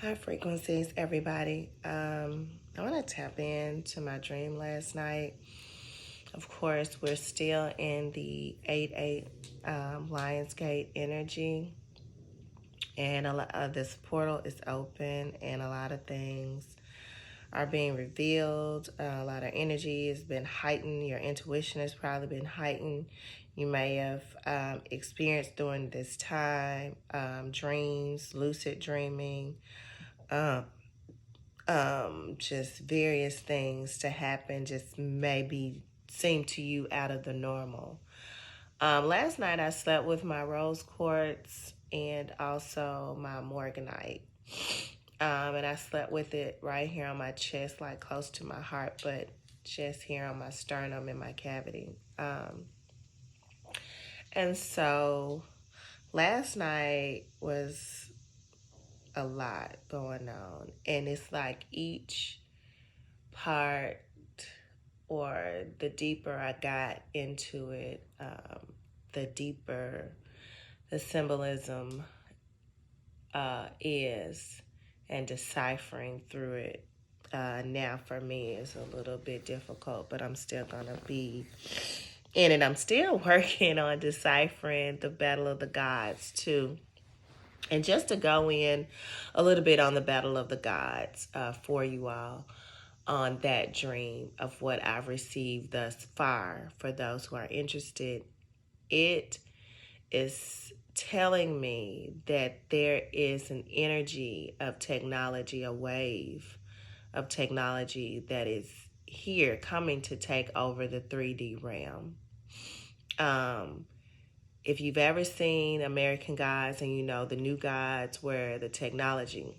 High frequencies, everybody. I want to tap into my dream last night. Of course, we're still in the 8-8 Lionsgate energy, and a lot of this portal is open, and a lot of things are being revealed. A lot of energy has been heightened. Your intuition has probably been heightened. You may have experienced during this time dreams, lucid dreaming, um, just various things to happen, just maybe seem to you out of the normal. Last night I slept with my rose quartz and also my morganite. And I slept with it right here on my chest, like close to my heart, but just here on my sternum in my cavity. And so last night was a lot going on. And it's like each part or the deeper I got into it, the deeper the symbolism is, and deciphering through it now for me is a little bit difficult, but I'm still gonna be in it. I'm still working on deciphering the Battle of the Gods too. And just to go in a little bit on the Battle of the Gods for you all, on that dream of what I've received thus far. For those who are interested, it is telling me that there is an energy of technology, a wave of technology that is here coming to take over the 3D realm. If you've ever seen American Gods and you know the new gods where the technology,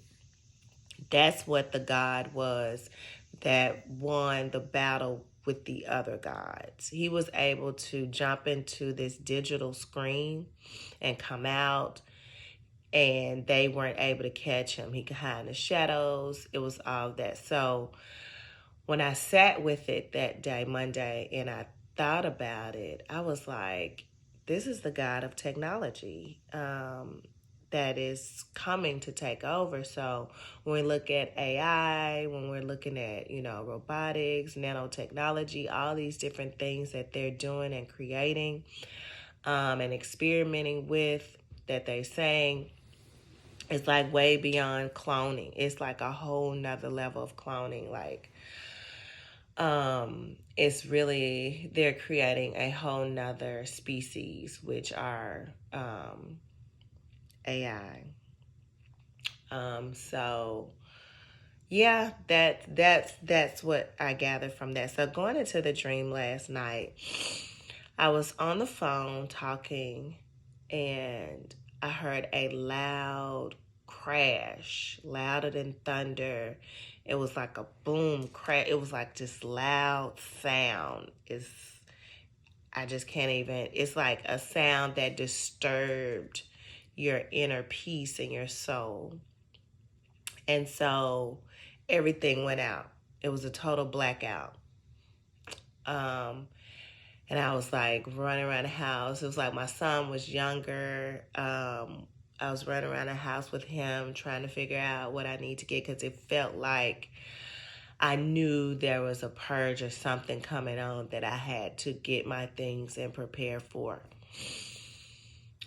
that's what the god was that won the battle with the other gods. He was able to jump into this digital screen and come out, and they weren't able to catch him. He could hide in the shadows. It was all that. So when I sat with it that day, Monday, and I thought about it, I was like, this is the God of technology. That is coming to take over. So when we look at AI, when we're looking at, robotics, nanotechnology, all these different things that they're doing and creating and experimenting with, that they're saying, it's like way beyond cloning. It's like a whole nother level of cloning. Like, it's really, they're creating a whole nother species, which are AI. So yeah, that's what I gathered from that. So going into the dream last night, I was on the phone talking, and I heard a loud crash, louder than thunder. It was like a boom crash. It was like this loud sound. I just can't even. It's like a sound that disturbed your inner peace and your soul. And so everything went out. It was a total blackout. And I was like running around the house. It was like my son was younger. I was running around the house with him trying to figure out what I need to get, because it felt like I knew there was a purge or something coming on that I had to get my things and prepare for.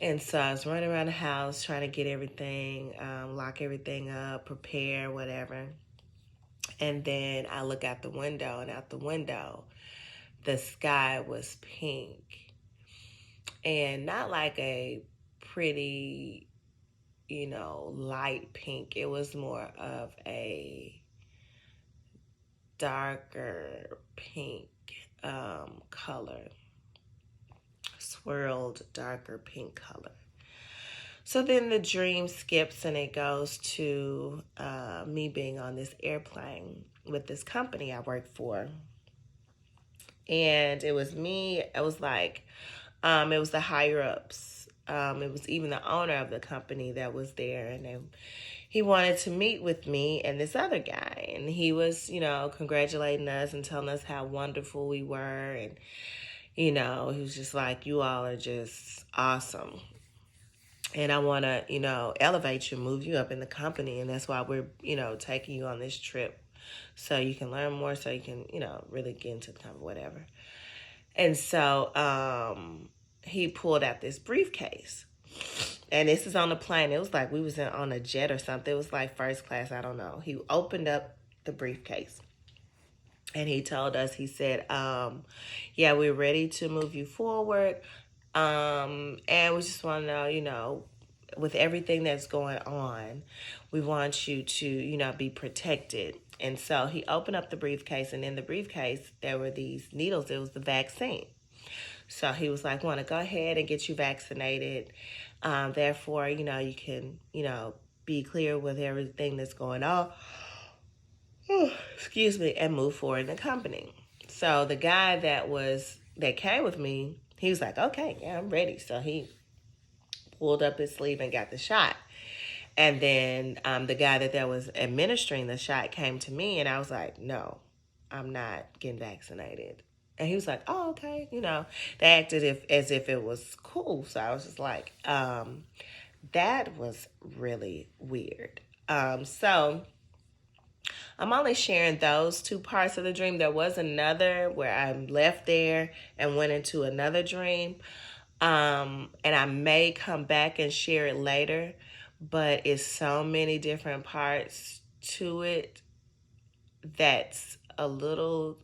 And so I was running around the house trying to get everything, lock everything up, prepare, whatever. And then I look out the window, and out the window, the sky was pink. And not like a pretty, light pink. It was more of a darker pink color, swirled darker pink color. So then the dream skips, and it goes to me being on this airplane with this company I work for. And it was me, it was like, it was the higher ups. It was even the owner of the company that was there, and he wanted to meet with me and this other guy. And he was, congratulating us and telling us how wonderful we were. And, he was just like, you all are just awesome. And I want to, elevate you, move you up in the company. And that's why we're, taking you on this trip so you can learn more, so you can, really get into the company, whatever. And so he pulled out this briefcase. And this is on the plane. It was like we was on a jet or something. It was like first class. I don't know. He opened up the briefcase. And he told us, he said, yeah, we're ready to move you forward. And we just want to know, with everything that's going on, we want you to, be protected. And so he opened up the briefcase, and in the briefcase, there were these needles. It was the vaccine. So he was like, want to go ahead and get you vaccinated. Therefore, you can, be clear with everything that's going on. Excuse me, and move forward in the company. So the guy that came with me, he was like, okay, yeah, I'm ready. So he pulled up his sleeve and got the shot. And then the guy that was administering the shot came to me, and I was like, no, I'm not getting vaccinated. And he was like, oh, okay. They acted as if it was cool. So I was just like, that was really weird. So I'm only sharing those two parts of the dream. There was another where I left there and went into another dream. And I may come back and share it later, but it's so many different parts to it that's a little,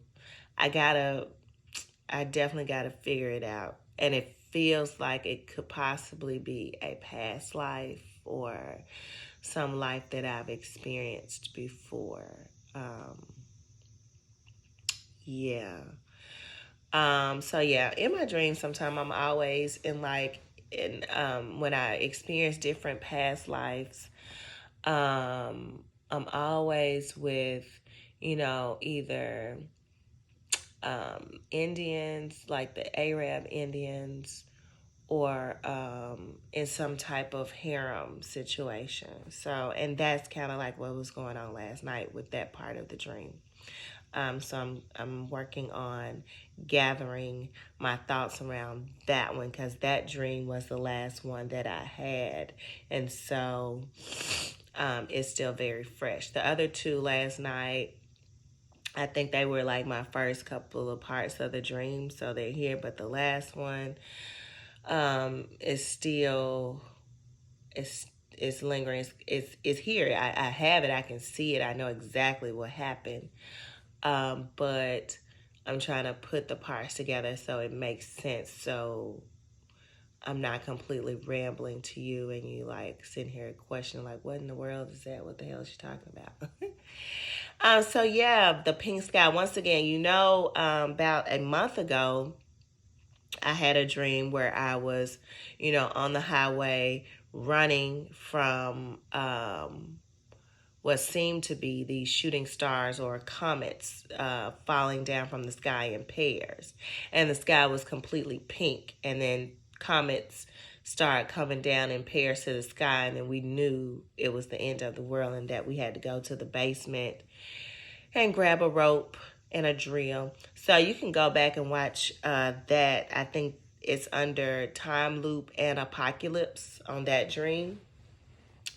I definitely gotta figure it out. And it feels like it could possibly be a past life or some life that I've experienced before. Yeah. So yeah, in my dreams, sometimes I'm always when I experience different past lives, I'm always with, either Indians, like the Arab Indians, or in some type of harem situation. So, and that's kind of like what was going on last night with that part of the dream. So I'm working on gathering my thoughts around that one, because that dream was the last one that I had, and so it's still very fresh. The other two last night, I think they were like my first couple of parts of the dream, so they're here. But the last one is still, it's lingering. It's here. I have it. I can see it. I know exactly what happened. But I'm trying to put the parts together so it makes sense. So I'm not completely rambling to you and you like sitting here questioning like, what in the world is that? What the hell is she talking about? So yeah, the pink sky. Once again, about a month ago, I had a dream where I was, on the highway running from what seemed to be these shooting stars or comets falling down from the sky in pairs. And the sky was completely pink. And then comets started coming down in pairs to the sky. And then we knew it was the end of the world and that we had to go to the basement and grab a rope and a drill. So you can go back and watch that. I think it's under Time Loop and Apocalypse on that dream.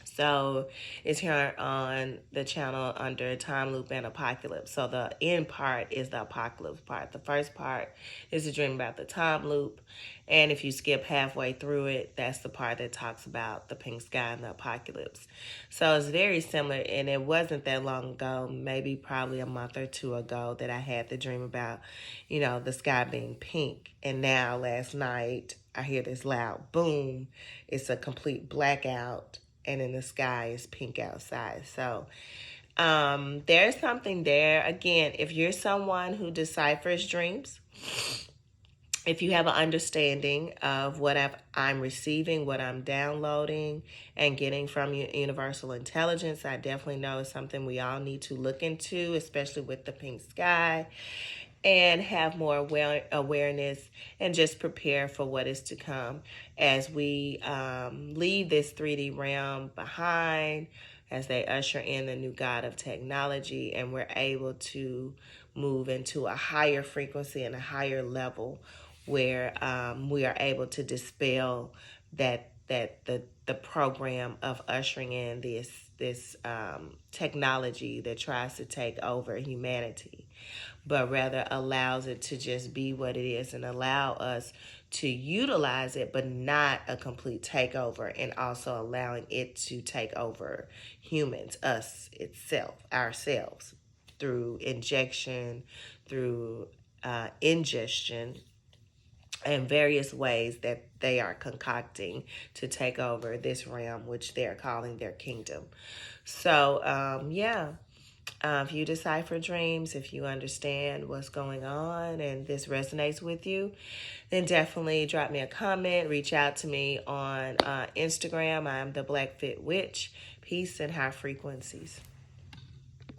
So it's here on the channel under Time Loop and Apocalypse. So the end part is the apocalypse part. The first part is a dream about the time loop. And if you skip halfway through it, that's the part that talks about the pink sky and the apocalypse. So it's very similar, and it wasn't that long ago, maybe probably a month or two ago, that I had the dream about, the sky being pink. And now last night, I hear this loud boom. It's a complete blackout, and in the sky is pink outside. So there's something there. Again, if you're someone who deciphers dreams, if you have an understanding of what I'm receiving, what I'm downloading and getting from universal intelligence, I definitely know it's something we all need to look into, especially with the pink sky, and have more awareness and just prepare for what is to come as we leave this 3D realm behind, as they usher in the new God of technology, and we're able to move into a higher frequency and a higher level where we are able to dispel that that the program of ushering in this technology that tries to take over humanity, but rather allows it to just be what it is and allow us to utilize it, but not a complete takeover, and also allowing it to take over humans, us, itself, ourselves, through injection, through ingestion, and various ways that they are concocting to take over this realm, which they're calling their kingdom. So, yeah. If you decipher dreams, if you understand what's going on and this resonates with you, then definitely drop me a comment. Reach out to me on Instagram. I'm the Black Fit Witch. Peace and high frequencies.